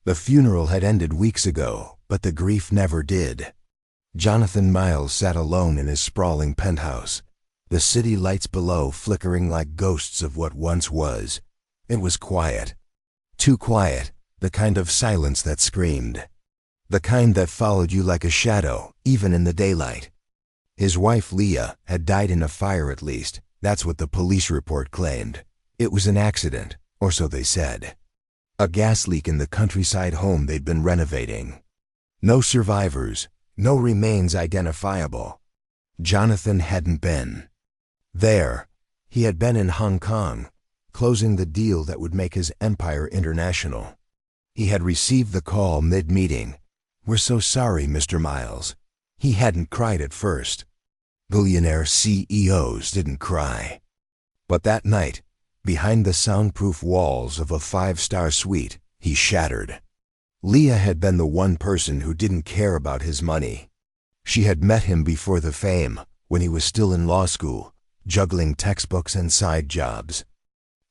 The funeral had ended weeks ago, but the grief never did. Jonathan Miles sat alone in his sprawling penthouse, the city lights below flickering like ghosts of what once was. It was quiet. Too quiet, the kind of silence that screamed. The kind that followed you like a shadow, even in the daylight. His wife, Leah, had died in a fire at least. That's what the police report claimed. It was an accident, or so they said. A gas leak in the countryside home they'd been renovating. No survivors, no remains identifiable. Jonathan hadn't been there. He had been in Hong Kong, closing the deal that would make his empire international. He had received the call mid-meeting. "We're so sorry, Mr. Miles." He hadn't cried at first. Billionaire CEOs didn't cry. But that night, behind the soundproof walls of a 5-star suite, he shattered. Leah had been the one person who didn't care about his money. She had met him before the fame, when he was still in law school, juggling textbooks and side jobs.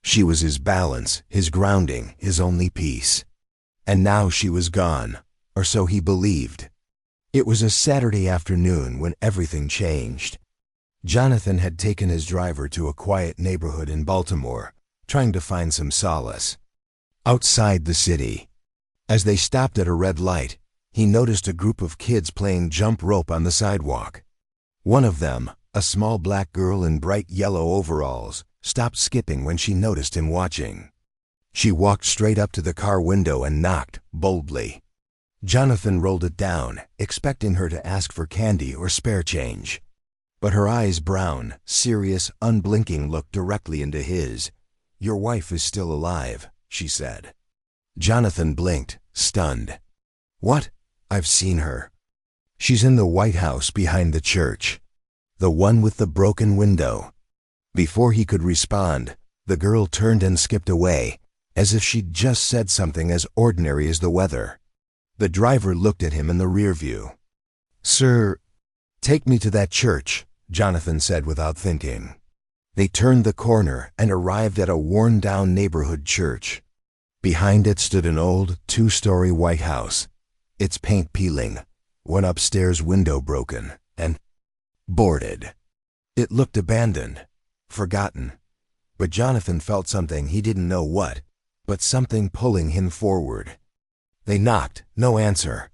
She was his balance, his grounding, his only peace. And now she was gone, or so he believed. It was a Saturday afternoon when everything changed. Jonathan had taken his driver to a quiet neighborhood in Baltimore, trying to find some solace. Outside the city, as they stopped at a red light, he noticed a group of kids playing jump rope on the sidewalk. One of them, a small black girl in bright yellow overalls, stopped skipping when she noticed him watching. She walked straight up to the car window and knocked, boldly. Jonathan rolled it down, expecting her to ask for candy or spare change. But her eyes' brown, serious, unblinking look directly into his. "Your wife is still alive," she said. Jonathan blinked, stunned. "What? I've seen her. She's in the White House behind the church. The one with the broken window." Before he could respond, the girl turned and skipped away, as if she'd just said something as ordinary as the weather. The driver looked at him in the rear view. "Sir, take me to that church," Jonathan said without thinking. They turned the corner and arrived at a worn-down neighborhood church. Behind it stood an old, 2-story white house, its paint peeling, one upstairs window broken, and boarded. It looked abandoned, forgotten. But Jonathan felt something, he didn't know what, but something pulling him forward. They knocked, no answer.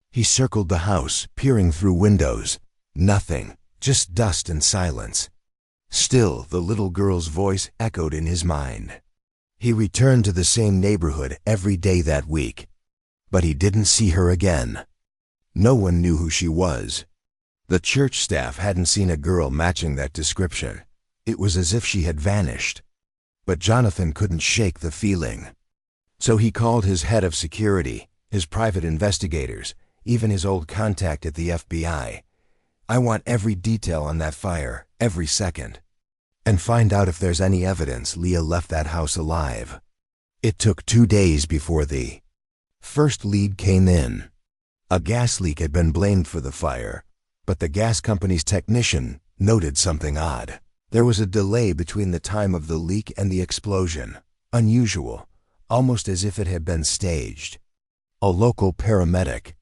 He circled the house, peering through windows. Nothing, just dust and silence. Still, the little girl's voice echoed in his mind. He returned to the same neighborhood every day that week, but he didn't see her again. No one knew who she was. The church staff hadn't seen a girl matching that description. It was as if she had vanished. But Jonathan couldn't shake the feeling. So he called his head of security, his private investigators, even his old contact at the FBI. "I want every detail on that fire, every second. And find out if there's any evidence Leah left that house alive." It took 2 days before the first lead came in. A gas leak had been blamed for the fire, but the gas company's technician noted something odd. There was a delay between the time of the leak and the explosion, unusual, almost as if it had been staged. A local paramedic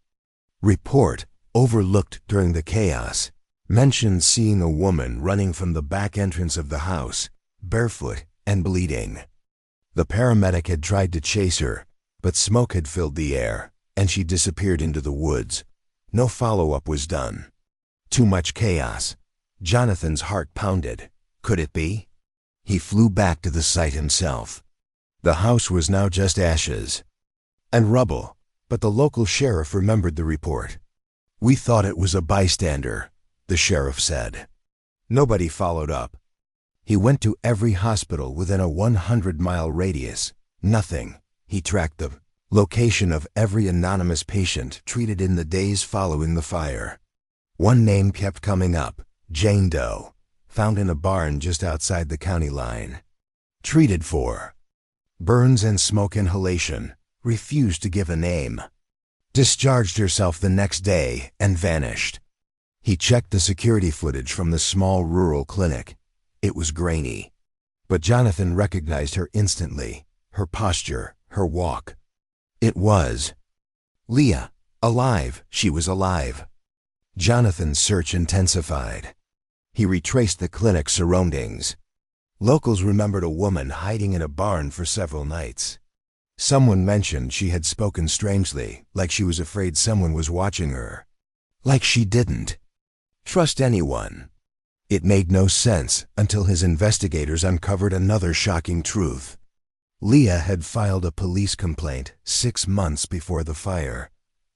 report, overlooked during the chaos, mentioned seeing a woman running from the back entrance of the house, barefoot and bleeding. The paramedic had tried to chase her, but smoke had filled the air, and she disappeared into the woods. No follow-up was done. Too much chaos. Jonathan's heart pounded. Could it be? He flew back to the site himself. The house was now just ashes and rubble, but the local sheriff remembered the report. "We thought it was a bystander," the sheriff said. Nobody followed up. He went to every hospital within a 100-mile radius. Nothing. He tracked the location of every anonymous patient treated in the days following the fire. One name kept coming up: Jane Doe, found in a barn just outside the county line. Treated for burns and smoke inhalation, refused to give a name. Discharged herself the next day and vanished. He checked the security footage from the small rural clinic. It was grainy. But Jonathan recognized her instantly, her posture, her walk. It was Leah. Alive. She was alive. Jonathan's search intensified. He retraced the clinic's surroundings. Locals remembered a woman hiding in a barn for several nights. Someone mentioned she had spoken strangely, like she was afraid someone was watching her. Like she didn't trust anyone. It made no sense until his investigators uncovered another shocking truth. Leah had filed a police complaint 6 months before the fire.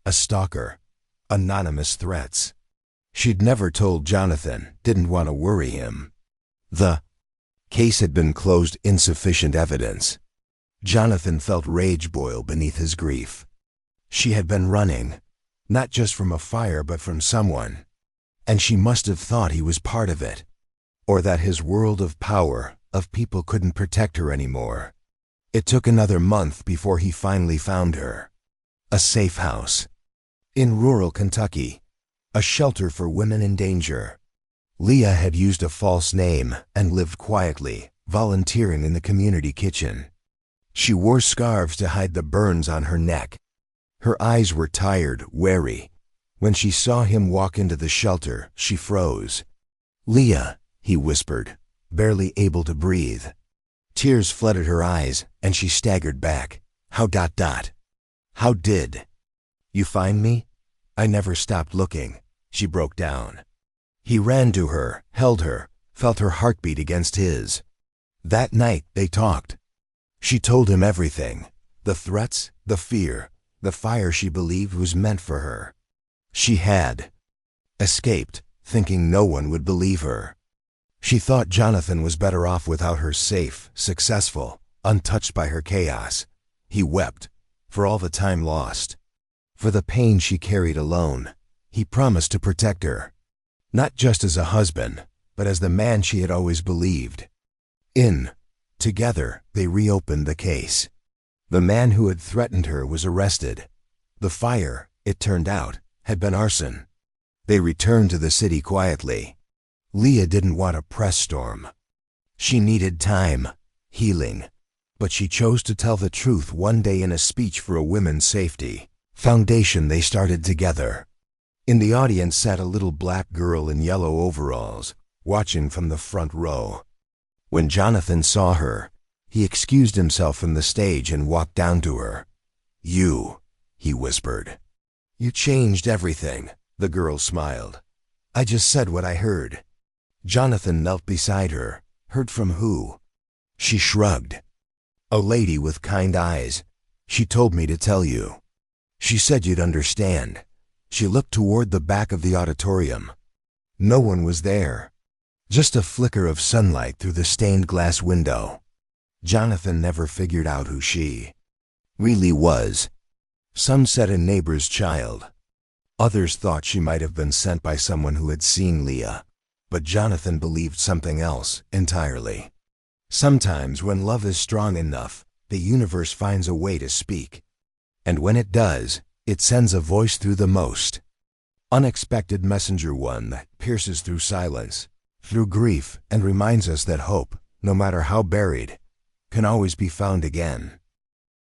A stalker. Anonymous threats. She'd never told Jonathan, didn't want to worry him. The case had been closed. Insufficient evidence. Jonathan felt rage boil beneath his grief. She had been running, not just from a fire but from someone. And she must have thought he was part of it. Or that his world of power, of people, couldn't protect her anymore. It took another month before he finally found her. A safe house. In rural Kentucky. A shelter for women in danger. Leah had used a false name and lived quietly, volunteering in the community kitchen. She wore scarves to hide the burns on her neck. Her eyes were tired, wary. When she saw him walk into the shelter, she froze. "Leah," he whispered, barely able to breathe. Tears flooded her eyes, and she staggered back. How did you find me? I never stopped looking." She broke down. He ran to her, held her, felt her heartbeat against his. That night they talked. She told him everything. The threats, the fear, the fire she believed was meant for her. She had escaped, thinking no one would believe her. She thought Jonathan was better off without her, safe, successful, untouched by her chaos. He wept, for all the time lost. For the pain she carried alone. He promised to protect her. Not just as a husband, but as the man she had always believed. Together, they reopened the case. The man who had threatened her was arrested. The fire, it turned out, had been arson. They returned to the city quietly. Leah didn't want a press storm. She needed time, healing. But she chose to tell the truth one day in a speech for a women's safety foundation they started together. In the audience sat a little black girl in yellow overalls, watching from the front row. When Jonathan saw her, he excused himself from the stage and walked down to her. "You," he whispered. "You changed everything." The girl smiled. "I just said what I heard." Jonathan knelt beside her. "Heard from who?" She shrugged. "A lady with kind eyes. She told me to tell you. She said you'd understand." She looked toward the back of the auditorium. No one was there. Just a flicker of sunlight through the stained glass window. Jonathan never figured out who she really was. Some said a neighbor's child. Others thought she might have been sent by someone who had seen Leah. But Jonathan believed something else entirely. Sometimes when love is strong enough, the universe finds a way to speak. And when it does, it sends a voice through the most unexpected messenger, one that pierces through silence, through grief, and reminds us that hope, no matter how buried, can always be found again.